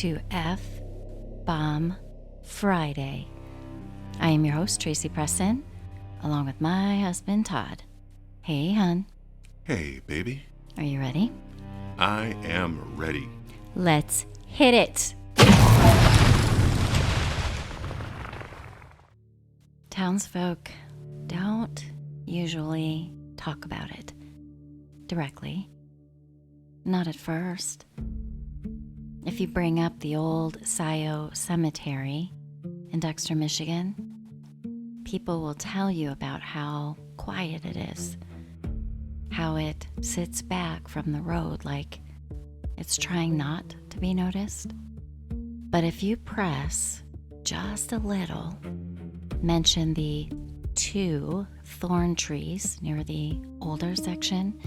to F-Bomb Friday. I am your host, Tracy Preston, along with my husband, Todd. Hey, hun. Hey, baby. Are you ready? I am ready. Let's hit it. Townsfolk don't usually talk about it directly. Not at first. If you bring up the Old Scio Cemetery in Dexter, Michigan, people will tell you about how quiet it is, how it sits back from the road like it's trying not to be noticed. But if you press just a little, mention the 2 thorn trees near the older section,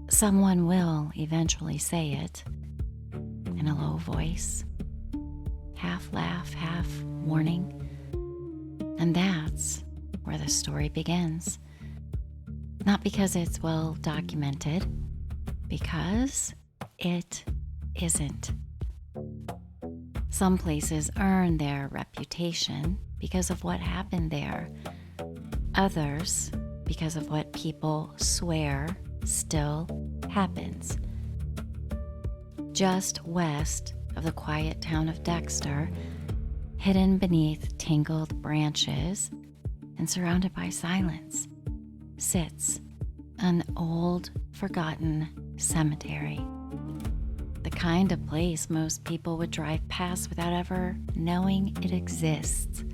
someone will eventually say it in a low voice, half laugh, half warning. And that's where the story begins. Not because it's well documented, because it isn't. Some places earn their reputation because of what happened there. Others because of what people swear still happens. Just west of the quiet town of Dexter, hidden beneath tangled branches and surrounded by silence, sits an old, forgotten cemetery. The kind of place most people would drive past without ever knowing it exists.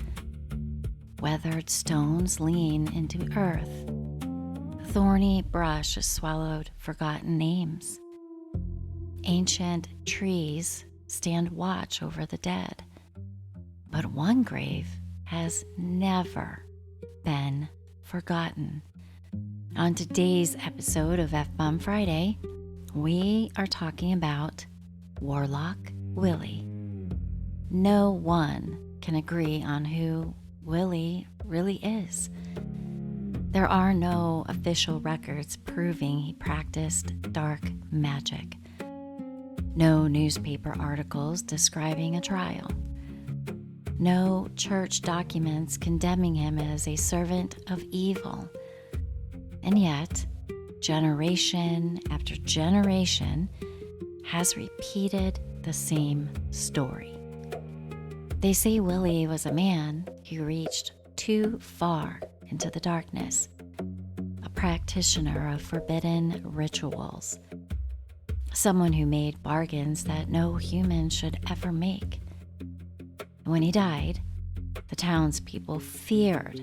Weathered stones lean into earth. Thorny brush has swallowed forgotten names. Ancient trees stand watch over the dead. But one grave has never been forgotten. On today's episode of F-Bomb Friday, we are talking about Warlock Willie. No one can agree on who Willie really is. There are no official records proving he practiced dark magic. No newspaper articles describing a trial. No church documents condemning him as a servant of evil. And yet, generation after generation has repeated the same story. They say Willie was a man who reached too far into the darkness, a practitioner of forbidden rituals, someone who made bargains that no human should ever make. And when he died, the townspeople feared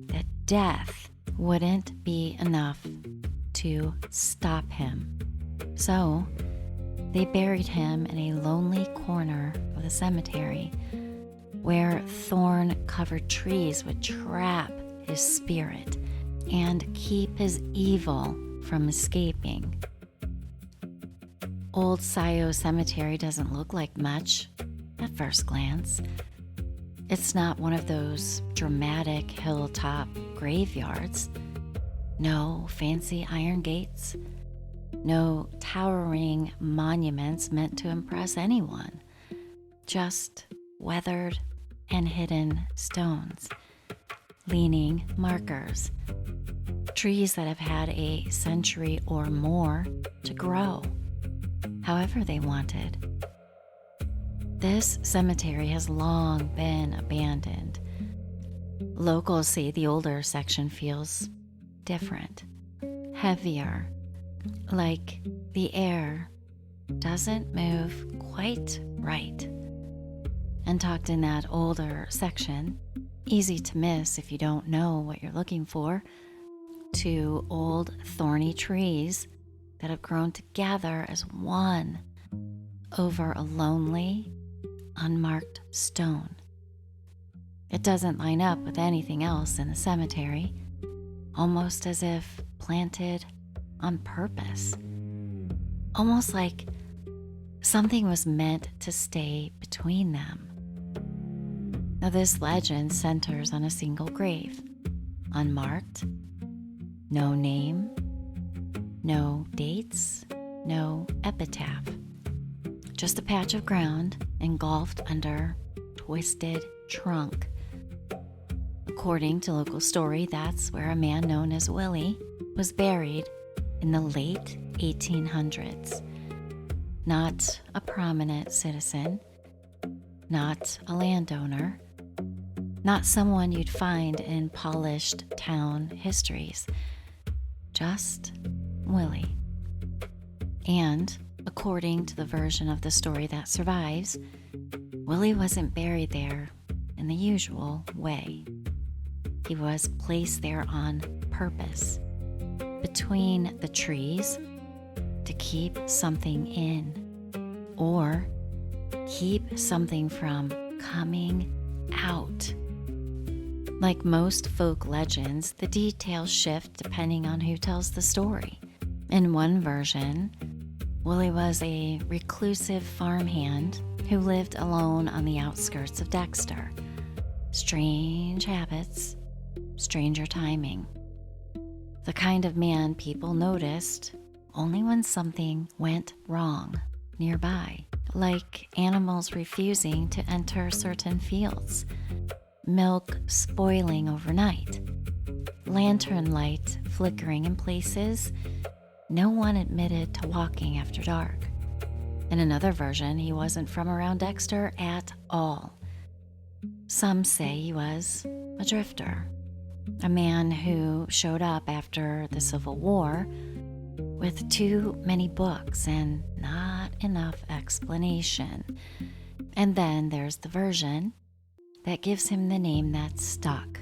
that death wouldn't be enough to stop him. So they buried him in a lonely corner of the cemetery where thorn-covered trees would trap his spirit and keep his evil from escaping. Old Scio Cemetery doesn't look like much at first glance. It's not one of those dramatic hilltop graveyards. No fancy iron gates. No towering monuments meant to impress anyone. Just weathered and hidden stones. Leaning markers. Trees that have had a century or more to grow however they wanted. This cemetery has long been abandoned. Locals say the older section feels different, heavier, like the air doesn't move quite right. And tucked in that older section, easy to miss if you don't know what you're looking for, 2 old thorny trees that have grown together as one over a lonely, unmarked stone. It doesn't line up with anything else in the cemetery, almost as if planted on purpose. Almost like something was meant to stay between them. Now, this legend centers on a single grave, unmarked, no name, no dates, no epitaph, just a patch of ground engulfed under twisted trunk. According to local story, that's where a man known as Willie was buried in the late 1800s. Not a prominent citizen, not a landowner, not someone you'd find in polished town histories, just Willie. And according to the version of the story that survives, Willie wasn't buried there in the usual way. He was placed there on purpose, between the trees, to keep something in, or keep something from coming out. Like most folk legends, the details shift depending on who tells the story. In one version, Willie was a reclusive farmhand who lived alone on the outskirts of Dexter. Strange habits, stranger timing. The kind of man people noticed only when something went wrong nearby, like animals refusing to enter certain fields, milk spoiling overnight, lantern light flickering in places no one admitted to walking after dark. In another version, he wasn't from around Dexter at all. Some say he was a drifter, a man who showed up after the Civil War with too many books and not enough explanation. And then there's the version that gives him the name that stuck,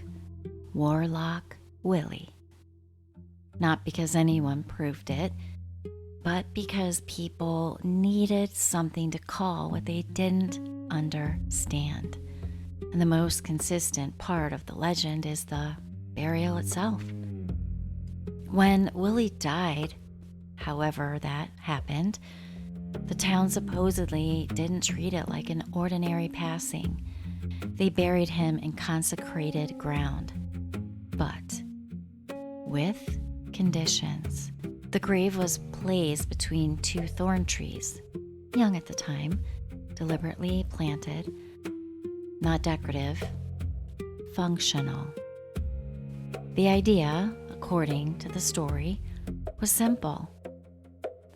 Warlock Willie. Not because anyone proved it, but because people needed something to call what they didn't understand. And the most consistent part of the legend is the burial itself. When Willie died, however that happened, the town supposedly didn't treat it like an ordinary passing. They buried him in consecrated ground, but with conditions. The grave was placed between two thorn trees, young at the time, deliberately planted, not decorative, functional. The idea, according to the story, was simple.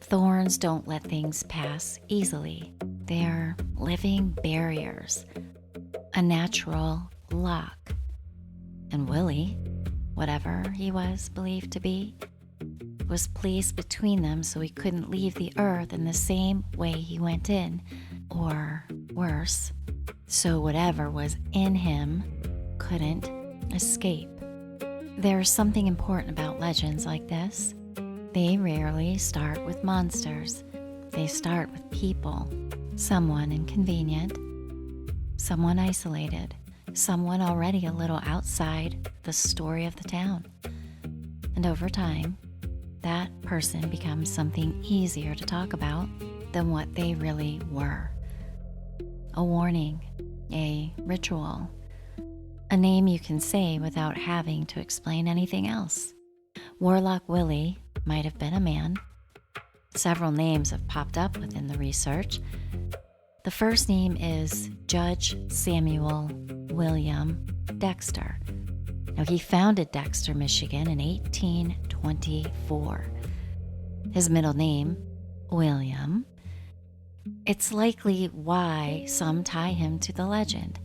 Thorns don't let things pass easily. They're living barriers, a natural lock. And Willie, whatever he was believed to be, was placed between them so he couldn't leave the earth in the same way he went in, or worse, so whatever was in him couldn't escape. There's something important about legends like this. They rarely start with monsters. They start with people, someone inconvenient, someone isolated, someone already a little outside the story of the town. And over time, that person becomes something easier to talk about than what they really were. A warning, a ritual, a name you can say without having to explain anything else. Warlock Willie might have been a man. Several names have popped up within the research. The first name is Judge Samuel William Dexter. Now, he founded Dexter, Michigan in 1824. His middle name, William. It's likely why some tie him to the legend,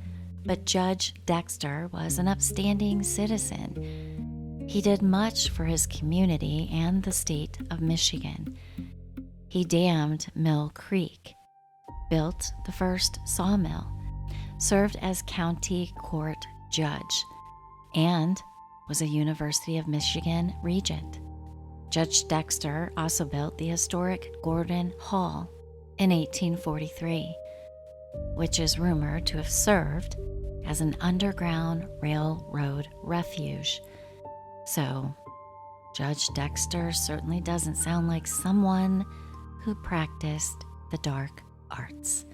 but Judge Dexter was an upstanding citizen. He did much for his community and the state of Michigan. He dammed Mill Creek, built the first sawmill, served as county court judge, and was a University of Michigan regent. Judge Dexter also built the historic Gordon Hall in 1843, which is rumored to have served as an underground railroad refuge. So, Judge Dexter certainly doesn't sound like someone who practiced the dark arts.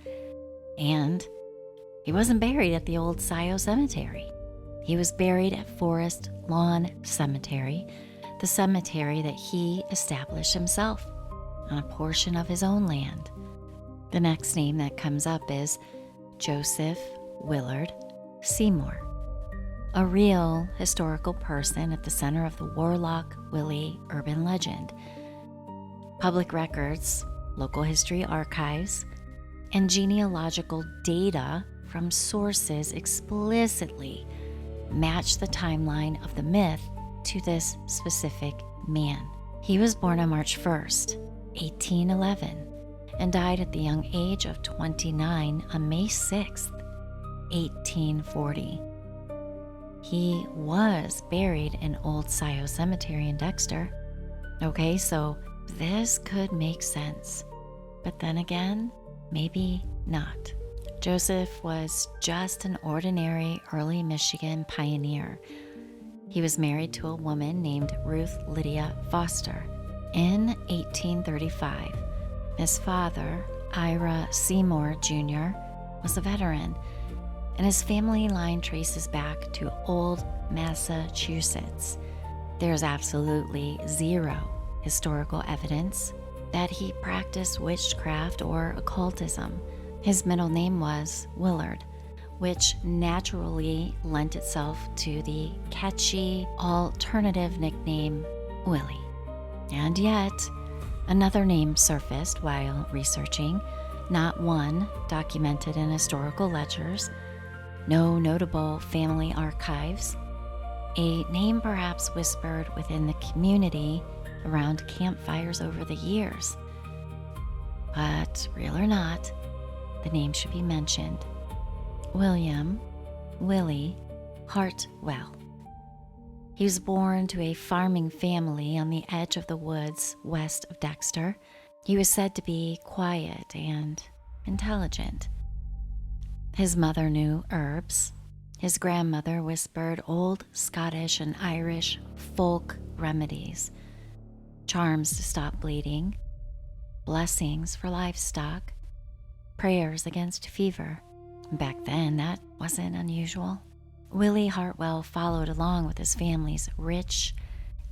And he wasn't buried at the Old Scio Cemetery. He was buried at Forest Lawn Cemetery, the cemetery that he established himself on a portion of his own land. The next name that comes up is Joseph Willard Seymour, a real historical person at the center of the Warlock Willie urban legend. Public records, local history archives, and genealogical data from sources explicitly match the timeline of the myth to this specific man. He was born on March 1st, 1811, and died at the young age of 29 on May 6th, 1840. He was buried in Old Scio Cemetery in Dexter. Okay, so this could make sense, but then again, maybe not. Joseph was just an ordinary early Michigan pioneer. He was married to a woman named Ruth Lydia Foster. In 1835, his father, Ira Seymour Jr., was a veteran, and his family line traces back to Old Massachusetts. There's absolutely zero historical evidence that he practiced witchcraft or occultism. His middle name was Willard, which naturally lent itself to the catchy alternative nickname Willie. And yet, another name surfaced while researching, not one documented in historical ledgers, no notable family archives, a name perhaps whispered within the community around campfires over the years. But real or not, the name should be mentioned. William Willie Hartwell. He was born to a farming family on the edge of the woods west of Dexter. He was said to be quiet and intelligent. His mother knew herbs. His grandmother whispered old Scottish and Irish folk remedies, charms to stop bleeding, blessings for livestock, prayers against fever. Back then, that wasn't unusual. Willie Hartwell followed along with his family's rich,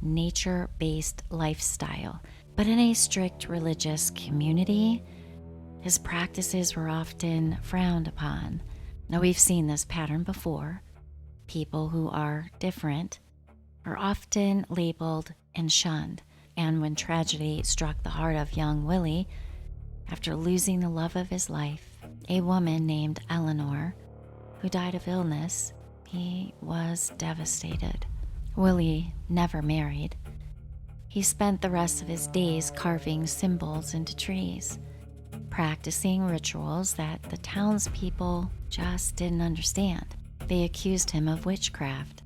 nature-based lifestyle, but in a strict religious community, his practices were often frowned upon. Now, we've seen this pattern before. People who are different are often labeled and shunned. And when tragedy struck the heart of young Willie, after losing the love of his life, a woman named Eleanor, who died of illness, he was devastated. Willie never married. He spent the rest of his days carving symbols into trees, practicing rituals that the townspeople just didn't understand. They accused him of witchcraft.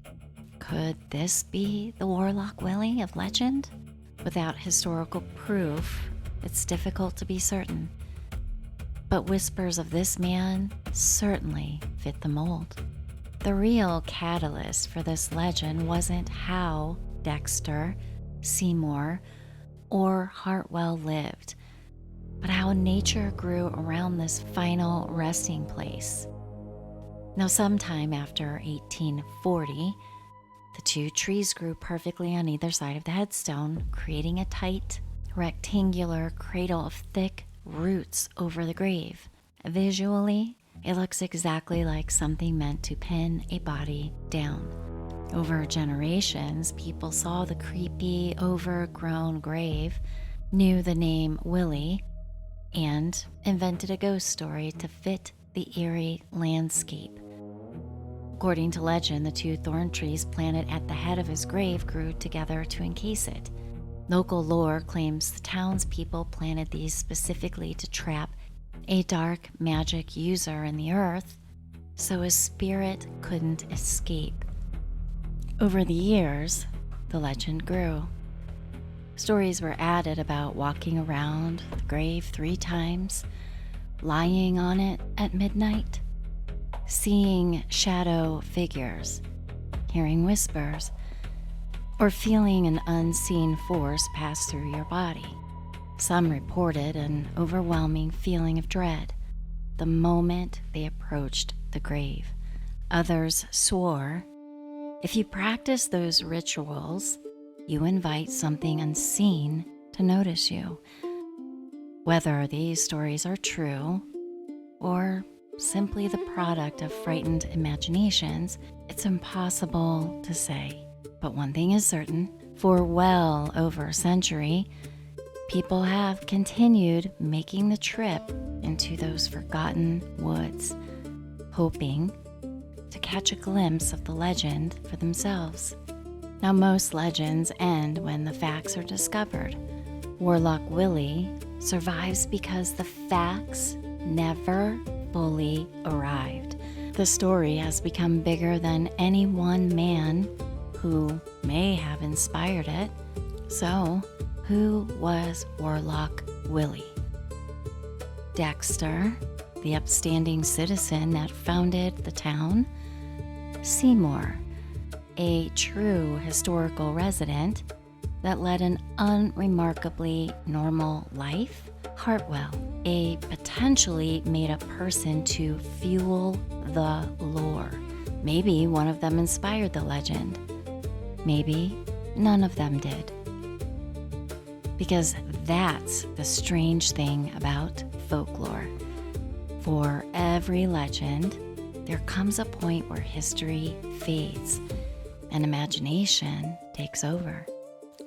Could this be the Warlock Willie of legend? Without historical proof, it's difficult to be certain. But whispers of this man certainly fit the mold. The real catalyst for this legend wasn't how Dexter, Seymour, or Hartwell lived, but how nature grew around this final resting place. Now, sometime after 1840, the two trees grew perfectly on either side of the headstone, creating a tight, rectangular cradle of thick roots over the grave. Visually, it looks exactly like something meant to pin a body down. Over generations, people saw the creepy, overgrown grave, knew the name Willie, and invented a ghost story to fit the eerie landscape. According to legend, the two thorn trees planted at the head of his grave grew together to encase it. Local lore claims the townspeople planted these specifically to trap a dark magic user in the earth so his spirit couldn't escape. Over the years, the legend grew. Stories were added about walking around the grave 3 times, lying on it at midnight, seeing shadow figures, hearing whispers, or feeling an unseen force pass through your body. Some reported an overwhelming feeling of dread the moment they approached the grave. Others swore if you practice those rituals, you invite something unseen to notice you. Whether these stories are true or simply the product of frightened imaginations, it's impossible to say. But one thing is certain, for well over a century, people have continued making the trip into those forgotten woods, hoping to catch a glimpse of the legend for themselves. Now, most legends end when the facts are discovered. Warlock Willie survives because the facts never fully arrived. The story has become bigger than any one man who may have inspired it. So, who was Warlock Willie? Dexter, the upstanding citizen that founded the town? Seymour, a true historical resident that led an unremarkably normal life? Hartwell, a potentially made-up person to fuel the lore. Maybe one of them inspired the legend. Maybe none of them did. Because that's the strange thing about folklore. For every legend, there comes a point where history fades and imagination takes over.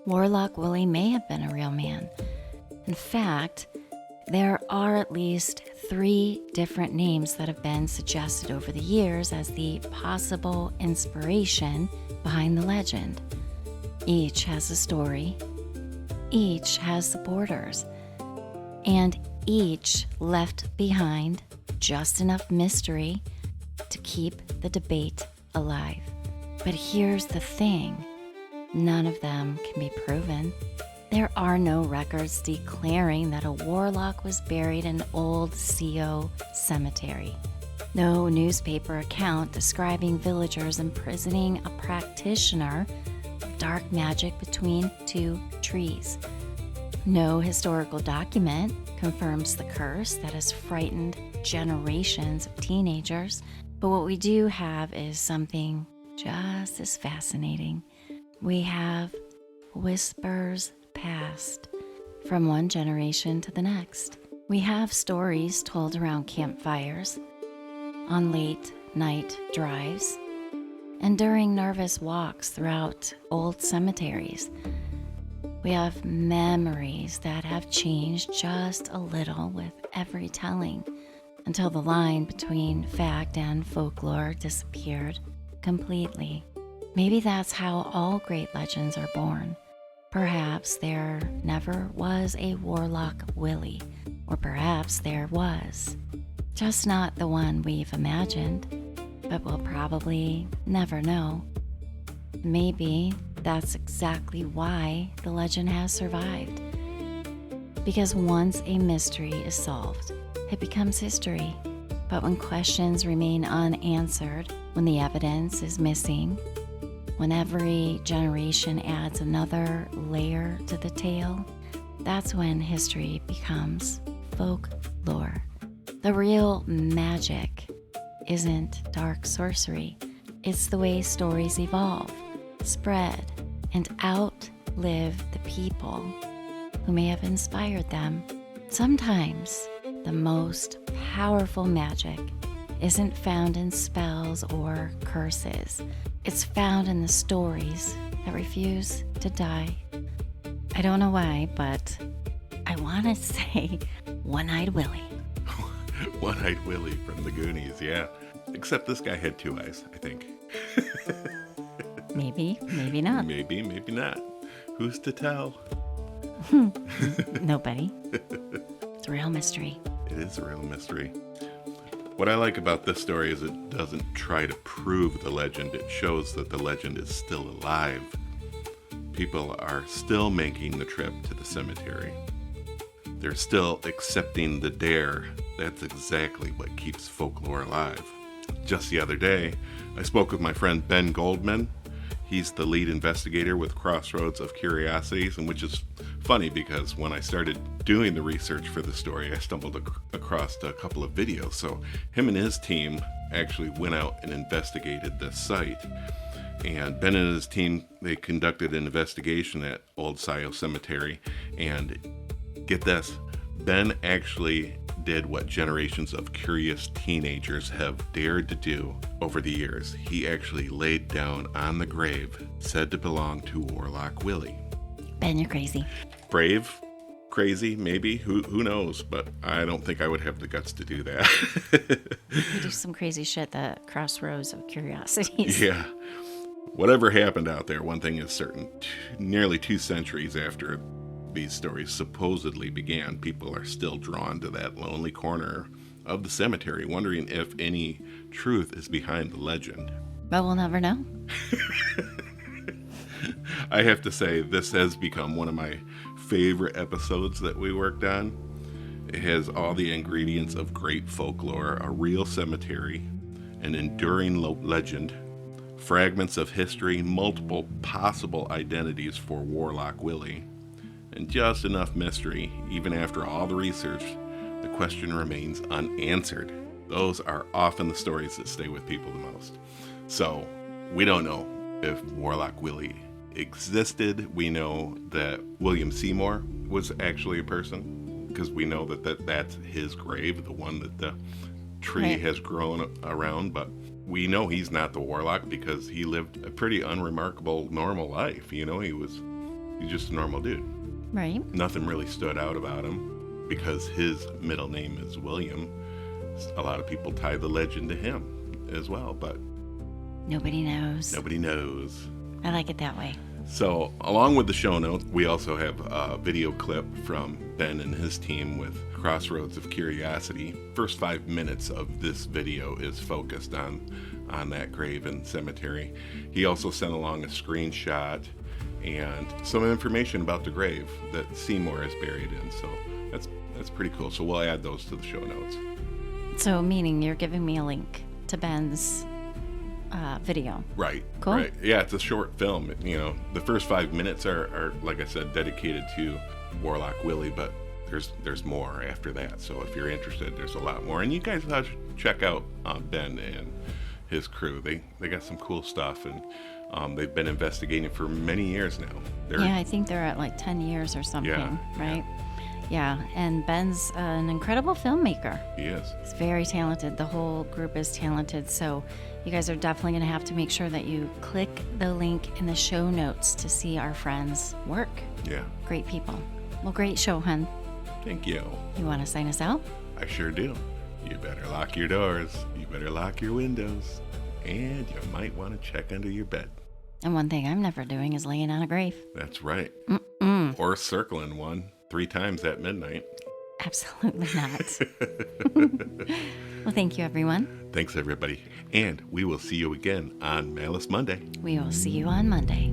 Warlock Willie may have been a real man. In fact, there are at least 3 different names that have been suggested over the years as the possible inspiration behind the legend. Each has a story, each has supporters, and each left behind just enough mystery to keep the debate alive. But here's the thing, none of them can be proven. There are no records declaring that a warlock was buried in Old Scio Cemetery. No newspaper account describing villagers imprisoning a practitioner of dark magic between 2 trees. No historical document confirms the curse that has frightened generations of teenagers. But what we do have is something just as fascinating. We have whispers passed from one generation to the next. We have stories told around campfires, on late night drives, and during nervous walks throughout old cemeteries. We have memories that have changed just a little with every telling, until the line between fact and folklore disappeared completely. Maybe that's how all great legends are born. Perhaps there never was a Warlock Willie, or perhaps there was. Just not the one we've imagined, but we'll probably never know. Maybe that's exactly why the legend has survived. Because once a mystery is solved, it becomes history. But when questions remain unanswered, when the evidence is missing, when every generation adds another layer to the tale, that's when history becomes folklore. The real magic isn't dark sorcery. It's the way stories evolve, spread, and outlive the people who may have inspired them. Sometimes the most powerful magic isn't found in spells or curses. It's found in the stories that refuse to die. I don't know why, but I want to say One-Eyed Willie. One-Eyed Willie from the Goonies, yeah. Except this guy had 2 eyes, I think. Maybe, maybe not. Maybe not. Who's to tell? Nobody. It's a real mystery. It is a real mystery. What I like about this story is it doesn't try to prove the legend. It shows that the legend is still alive. People are still making the trip to the cemetery. They're still accepting the dare. That's exactly what keeps folklore alive. Just the other day, I spoke with my friend Ben Goldman. He's the lead investigator with Crossroads of Curiosities, and which is funny because when I started doing the research for the story, I stumbled across a couple of videos. So him and his team actually went out and investigated this site. And Ben and his team, they conducted an investigation at Old Scio Cemetery. And get this, Ben actually did what generations of curious teenagers have dared to do over the years. He actually laid down on the grave said to belong to Warlock Willie. Ben, you're crazy. Brave? Crazy? Maybe? Who knows? But I don't think I would have the guts to do that. You do some crazy shit, the Crossroads of Curiosities. Yeah. Whatever happened out there, one thing is certain. Nearly 2 centuries after these stories supposedly began, people are still drawn to that lonely corner of the cemetery, wondering if any truth is behind the legend. But we'll never know. I have to say, this has become one of my favorite episodes that we worked on. It has all the ingredients of great folklore, a real cemetery, an enduring legend, fragments of history, multiple possible identities for Warlock Willie, and just enough mystery. Even after all the research, the question remains unanswered. Those are often the stories that stay with people the most. So, we don't know if Warlock Willie existed. We know that William Seymour was actually a person, because we know that's his grave, the one that the tree has grown around, but we know he's not the Warlock because he lived a pretty unremarkable normal life. You know, he's just a normal dude. Right. Nothing really stood out about him because his middle name is William. A lot of people tie the legend to him as well, but Nobody knows. nobody knows. I like it that way. So, along with the show notes, we also have a video clip from Ben and his team with Crossroads of Curiosity. First 5 minutes of this video is focused on that grave and cemetery. He also sent along a screenshot and some information about the grave that Seymour is buried in. So that's pretty cool. So we'll add those to the show notes. So, meaning you're giving me a link to Ben's video. Right. Cool. Right. Yeah, it's a short film. You know, the first 5 minutes are like I said, dedicated to Warlock Willie, but there's more after that. So if you're interested, there's a lot more. And you guys have to check out Ben and his crew. They got some cool stuff, and they've been investigating for many years now. Yeah, I think they're at like 10 years or something, right? Yeah, and Ben's an incredible filmmaker. He is. He's very talented. The whole group is talented. So you guys are definitely going to have to make sure that you click the link in the show notes to see our friends' work. Yeah. Great people. Well, great show, hun. Thank you. You want to sign us out? I sure do. You better lock your doors. You better lock your windows. And you might want to check under your bed. And one thing I'm never doing is laying on a grave. That's right. Mm-mm. Or circling one 3 times at midnight. Absolutely not. Well, thank you, everyone. Thanks, everybody. And we will see you again on Malice Monday. We will see you on Monday.